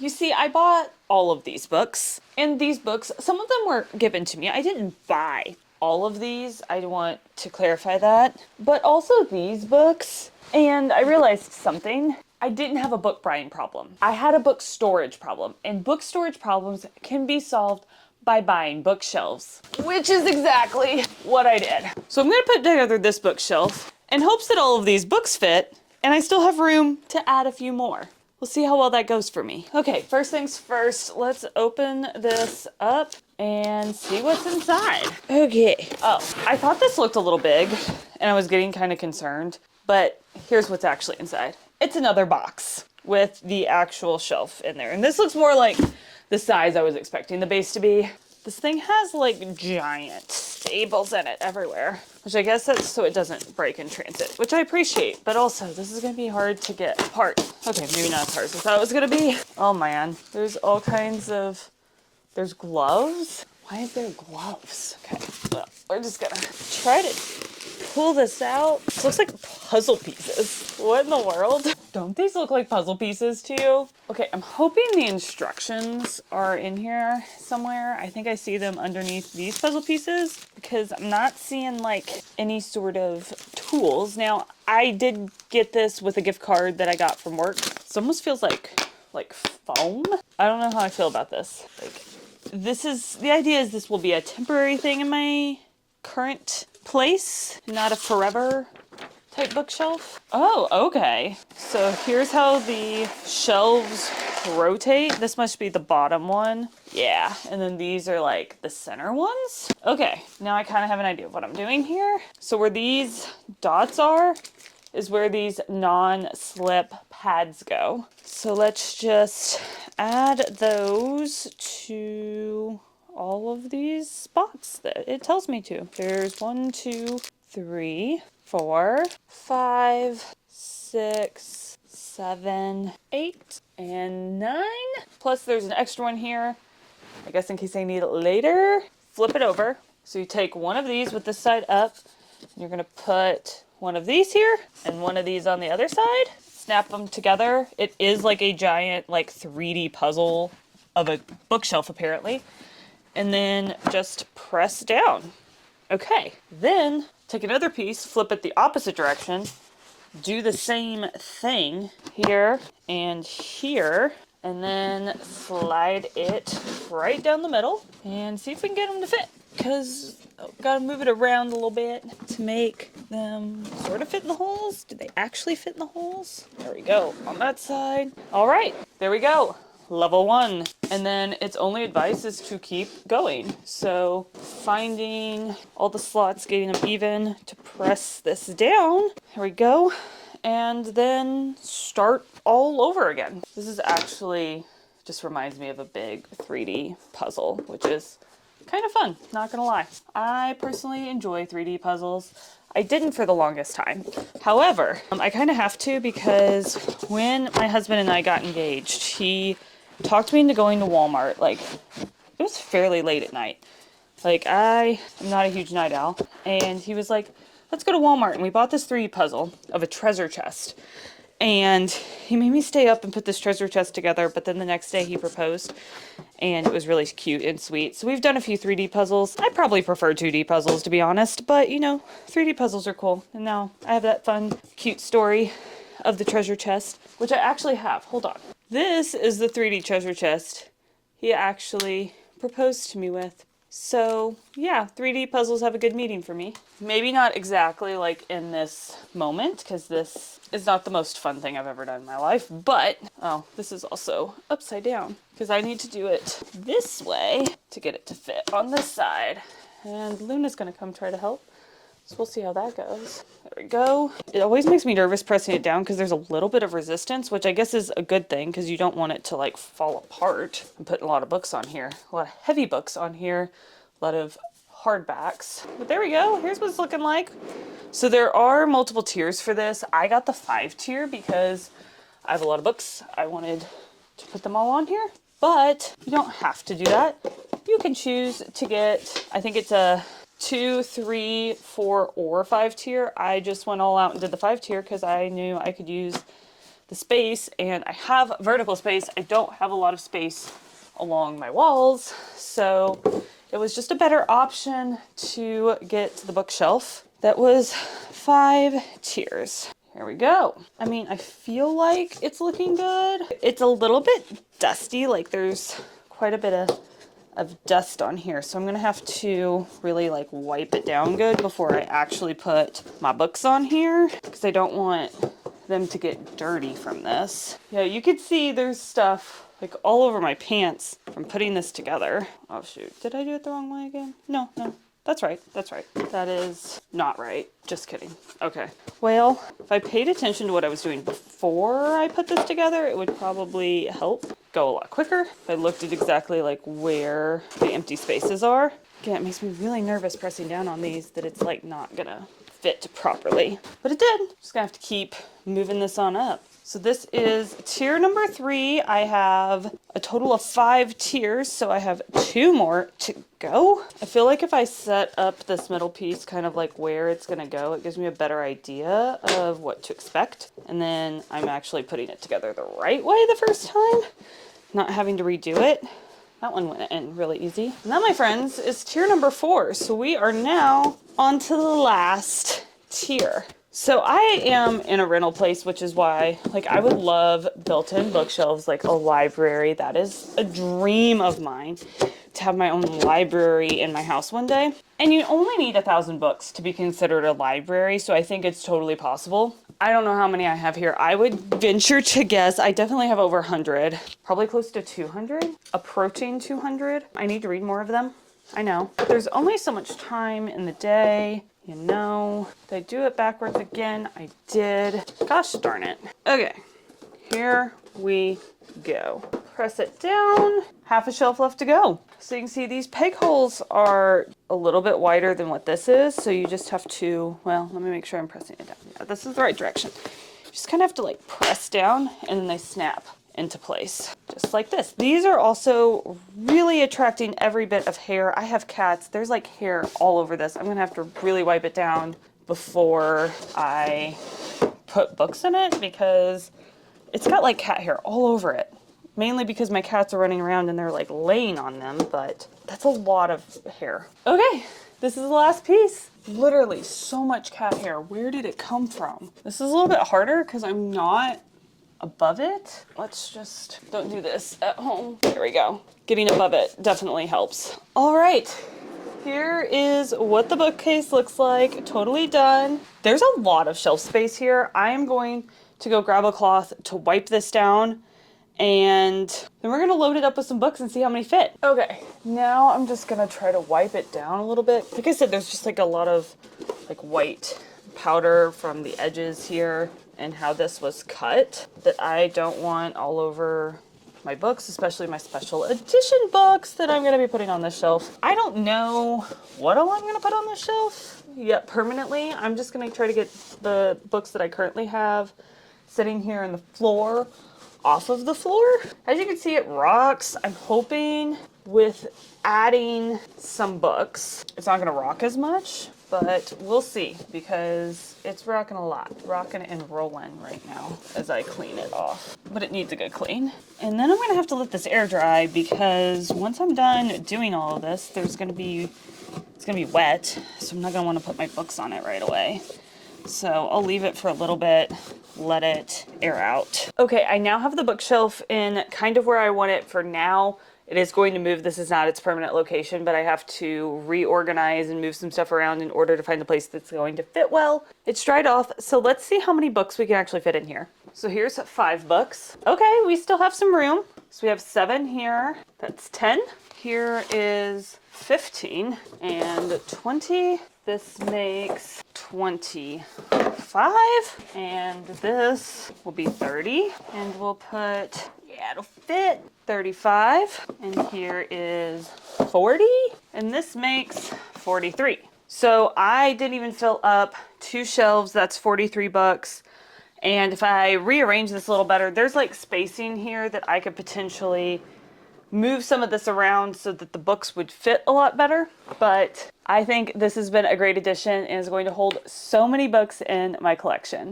You see, I bought all of these books, and these books, some of them were given to me. I didn't buy all of these. I want to clarify that. But also these books, and I realized something. I didn't have a book buying problem. I had a book storage problem, and book storage problems can be solved by buying bookshelves, which is exactly what I did. So I'm gonna put together this bookshelf in hopes that all of these books fit, and I still have room to add a few more. We'll see how well that goes for me. Okay, first things first, let's open this up and see what's inside. Okay. Oh, I thought this looked a little big, and I was getting kind of concerned, but here's what's actually inside. It's another box with the actual shelf in there. And this looks more like the size I was expecting the base to be. This thing has like giant staples in it everywhere, which I guess that's so it doesn't break in transit, which I appreciate, but also this is gonna be hard to get apart. Okay, maybe not as hard as I thought it was gonna be. Oh man, there's all kinds of, there's gloves. Why is there gloves? Okay, well, we're just gonna try to pull this out. This looks like puzzle pieces. What in the world? Don't these look like puzzle pieces to you? Okay, I'm hoping the instructions are in here somewhere. I think I see them underneath these puzzle pieces because I'm not seeing like any sort of tools. Now, I did get this with a gift card that I got from work. This almost feels like foam. I don't know how I feel about this. Like, this is, the idea is this will be a temporary thing in my current place, not a forever type bookshelf. Oh, okay. So here's how the shelves rotate. This must be the bottom one. Yeah, and then these are like the center ones. Okay, now I kind of have an idea of what I'm doing here. So where these dots are is where these non-slip pads go. So let's just add those to all of these spots that it tells me to. There's 1, 2, 3, 4, 5, 6, 7, 8, and 9. Plus there's an extra one here, I guess in case I need it later. Flip it over. So you take one of these with this side up, and you're gonna put one of these here and one of these on the other side. Snap them together. It is like a giant like 3D puzzle of a bookshelf apparently. And then just press down. Okay, then take another piece, flip it the opposite direction, do the same thing here and here, and then slide it right down the middle and see if we can get them to fit. Because gotta move it around a little bit to make them sort of fit in the holes. Do they actually fit in the holes? There we go, on that side. All right, there we go. Level 1. And then its only advice is to keep going. So finding all the slots, getting them even to press this down. Here we go. And then start all over again. This is actually just reminds me of a big 3D puzzle, which is kind of fun, not gonna lie. I personally enjoy 3D puzzles. I didn't for the longest time. However, I kind of have to because when my husband and I got engaged, he talked me into going to Walmart. Like, it was fairly late at night. Like, I am not a huge night owl. And he was like, let's go to Walmart. And we bought this 3D puzzle of a treasure chest. And he made me stay up and put this treasure chest together. But then the next day he proposed. And it was really cute and sweet. So we've done a few 3D puzzles. I probably prefer 2D puzzles, to be honest. But, you know, 3D puzzles are cool. And now I have that fun, cute story of the treasure chest, which I actually have. Hold on. This is the 3D treasure chest he actually proposed to me with. So yeah, 3D puzzles have a good meaning for me. Maybe not exactly like in this moment, because this is not the most fun thing I've ever done in my life, but, oh, this is also upside down, because I need to do it this way to get it to fit on this side. And Luna's gonna come try to help. So we'll see how that goes. There we go. It always makes me nervous pressing it down because there's a little bit of resistance, which I guess is a good thing because you don't want it to like fall apart. I'm putting a lot of books on here, a lot of heavy books on here, a lot of hardbacks. But there we go. Here's what it's looking like. So there are multiple tiers for this. I got the 5 tier because I have a lot of books. I wanted to put them all on here, but you don't have to do that. You can choose to get, I think it's a 2, 3, 4, or 5 tier. I just went all out and did the 5 tier because I knew I could use the space, and I have vertical space. I don't have a lot of space along my walls, so it was just a better option to get the bookshelf that was 5 tiers. Here we go. I mean, I feel like it's looking good. It's a little bit dusty, like there's quite a bit of dust on here, so I'm gonna have to really like wipe it down good before I actually put my books on here, because I don't want them to get dirty from this. Yeah, you could see there's stuff like all over my pants from putting this together. Oh shoot, did I do it the wrong way again? No, that's right, that's right. That is not right, just kidding. Okay, well, if I paid attention to what I was doing before I put this together, it would probably help go a lot quicker if I looked at exactly like where the empty spaces are. Again, it makes me really nervous pressing down on these that it's like not gonna fit properly, but it did. Just gonna have to keep moving this on up. So this is tier number 3. I have a total of 5 tiers, so I have 2 more to go. I feel like if I set up this middle piece kind of like where it's gonna go, it gives me a better idea of what to expect. And then I'm actually putting it together the right way the first time, not having to redo it. That one went in really easy. And that, my friends, is tier number 4. So we are now on to the last tier. So I am in a rental place, which is why, like, I would love built-in bookshelves, like a library. That is a dream of mine, to have my own library in my house one day. And you only need 1,000 books to be considered a library, so I think it's totally possible. I don't know how many I have here. I would venture to guess I definitely have over 100, probably close to 200, approaching 200. I need to read more of them, I know. But there's only so much time in the day. You know, did I do it backwards again? I did. Gosh darn it. Okay, here we go. Press it down. Half a shelf left to go. So you can see these peg holes are a little bit wider than what this is. So you just have to, well, let me make sure I'm pressing it down. Yeah, this is the right direction. You just kind of have to like press down and then they snap into place, just like this. These are also really attracting every bit of hair. I have cats. There's like hair all over this. I'm gonna have to really wipe it down before I put books in it because it's got like cat hair all over it. Mainly because my cats are running around and they're like laying on them, but that's a lot of hair. Okay, this is the last piece. Literally so much cat hair. Where did it come from? This is a little bit harder because I'm not above it. Let's just don't do this at home. There we go. Getting above it definitely helps. All right, here is what the bookcase looks like. Totally done. There's a lot of shelf space here. I am going to go grab a cloth to wipe this down, and then we're gonna load it up with some books and see how many fit. Okay, now I'm just gonna try to wipe it down a little bit. Like I said, there's just like a lot of like white powder from the edges here and how this was cut that I don't want all over my books, especially my special edition books that I'm gonna be putting on this shelf. I don't know what all I'm gonna put on this shelf yet permanently. I'm just gonna try to get the books that I currently have sitting here on the floor off of the floor. As you can see, it rocks. I'm hoping with adding some books, it's not gonna rock as much, but we'll see because it's rocking a lot. Rocking and rolling right now as I clean it off, but it needs a good clean. And then I'm gonna have to let this air dry because once I'm done doing all of this, it's gonna be wet, so I'm not gonna wanna put my books on it right away. So I'll leave it for a little bit, let it air out. Okay, I now have the bookshelf in kind of where I want it for now. It is going to move. This is not its permanent location, but I have to reorganize and move some stuff around in order to find a place that's going to fit well. It's dried off, so let's see how many books we can actually fit in here. So here's 5 books. Okay, we still have some room. So we have 7 here. That's 10. Here is 15 and 20. This makes 25, and this will be 30, and we'll put, yeah, it'll fit, 35, and here is 40, and this makes 43. So I didn't even fill up 2 shelves. That's 43 bucks. And if I rearrange this a little better, there's like spacing here that I could potentially move some of this around so that the books would fit a lot better. But I think this has been a great addition and is going to hold so many books in my collection.